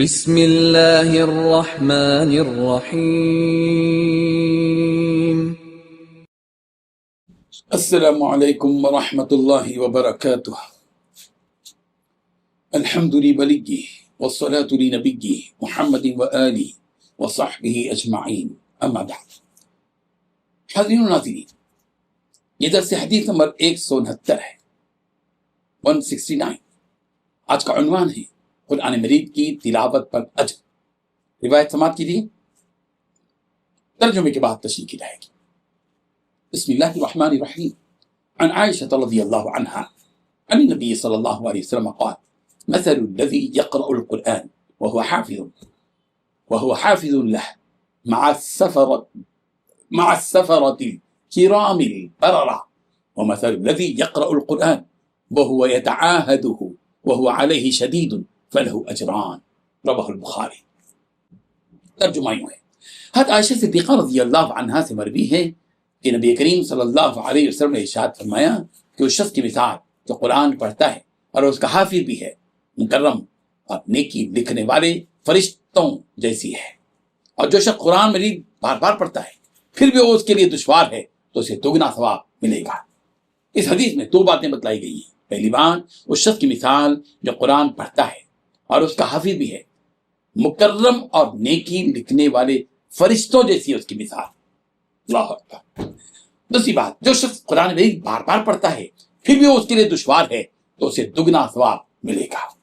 بسم اللہ الرحمن الرحیم۔ السلام علیکم ورحمۃ اللہ وبرکاتہ۔ الحمد لولی والصلاة لنبی محمد وآلہ وصحبہ اجمعین، اما بعد۔ حاضرین و ناظرین، یہ درس حدیث نمبر 169 ہے، 169۔ آج کا عنوان ہے قرآن مجید کی تلاوت پر اجر۔ روایت سماعت کیجیے، ترجمے کے بعد تشریح کی جائے گی۔ بسم اللہ الرحمن الرحیم۔ عن عائشة رضی اللہ عنہا عن النبی صلی اللہ علیہ وسلم قال مثل الذي يقرأ القرآن وهو حافظ له مع السفرة الكرام البررة ومثل الذي يقرأ القرآن وهو يتعاهده وهو عليه شديد فله اجران، رواہ البخاری۔ ترجمہ یوں ہے، حضرت عائشہ صدیقہ رضی اللہ عنہا سے مروی ہے کہ نبی کریم صلی اللہ علیہ وسلم نے ارشاد فرمایا کہ اس شخص کی مثال جو قرآن پڑھتا ہے اور اس کا حافظ بھی ہے، مکرم اور نیکی لکھنے والے فرشتوں جیسی ہے۔ اور جو شخص قرآن مجید بار بار پڑھتا ہے پھر بھی وہ اس کے لیے دشوار ہے تو اسے دگنا ثواب ملے گا۔ اس حدیث میں دو باتیں بتلائی گئی ہیں۔ پہلی بات، اس شخص کی مثال جو قرآن پڑھتا ہے اور اس کا حافظ بھی ہے، مکرم اور نیکی لکھنے والے فرشتوں جیسی ہے اس کی مثال۔ اللہ اکبر۔ دوسری بات، جو شخص قرآن مجید بار بار پڑھتا ہے پھر بھی وہ اس کے لیے دشوار ہے تو اسے دگنا ثواب ملے گا۔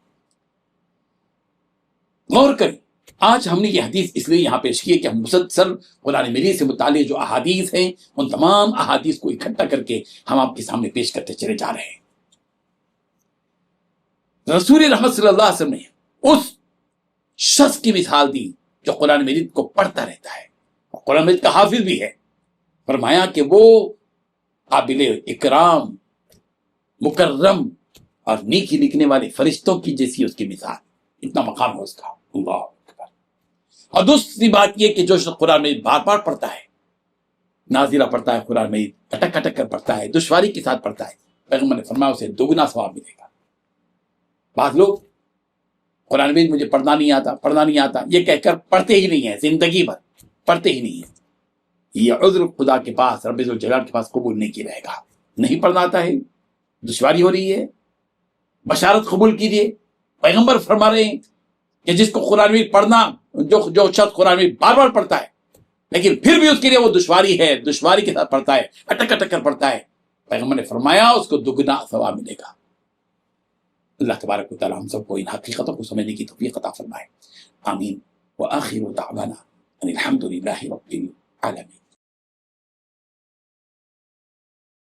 غور کریں، آج ہم نے یہ حدیث اس لیے یہاں پیش کی ہے کہ ہم مسلسل قرآن مجید سے متعلق جو احادیث ہیں ان تمام احادیث کو اکٹھا کر کے ہم آپ کے سامنے پیش کرتے چلے جا رہے ہیں۔ رسول رحمت صلی اللہ علیہ وسلم نے اس شخص کی مثال دی جو قرآن مجید کو پڑھتا رہتا ہے اور قرآن مجید کا حافظ بھی ہے۔ فرمایا کہ وہ قابل اکرام، مکرم اور نیکی لکھنے والے فرشتوں کی جیسی اس کی مثال، اتنا مقام ہے اس کا۔ اللہ اکبر۔ اور دوسری بات یہ کہ جو شخص قرآن مجید بار بار پڑھتا ہے، نازلہ پڑھتا ہے، قرآن مجید اٹک اٹک کر پڑھتا ہے، دشواری کے ساتھ پڑھتا ہے، پیغمبر نے فرمایا اسے دگنا ثواب ملے گا۔ بعض لوگ قرآن مجید مجھے پڑھنا نہیں آتا یہ کہہ کر پڑھتے ہی نہیں ہیں، زندگی بھر پڑھتے ہی نہیں ہیں۔ یہ عذر خدا کے پاس، رب ذوالجلال کے پاس قبول نہیں کیا رہے گا۔ نہیں پڑھنا آتا ہے، دشواری ہو رہی ہے، بشارت قبول کیجیے۔ پیغمبر فرما رہے ہیں کہ جس کو قرآن مجید پڑھنا، جو شخص قرآن مجید بار بار پڑھتا ہے لیکن پھر بھی اس کے لیے وہ دشواری ہے، دشواری کے ساتھ پڑھتا ہے، اٹک اٹک کر پڑھتا ہے، پیغمبر نے فرمایا اس کو دگنا ثواب ملے گا۔ اللہ تبارک و تعالی ہم سب کو ان حقیقتوں کو سمجھنے کی توفیق عطا فرمائے، آمین۔ وآخر دعوانا ان الحمد للہ رب العالمین۔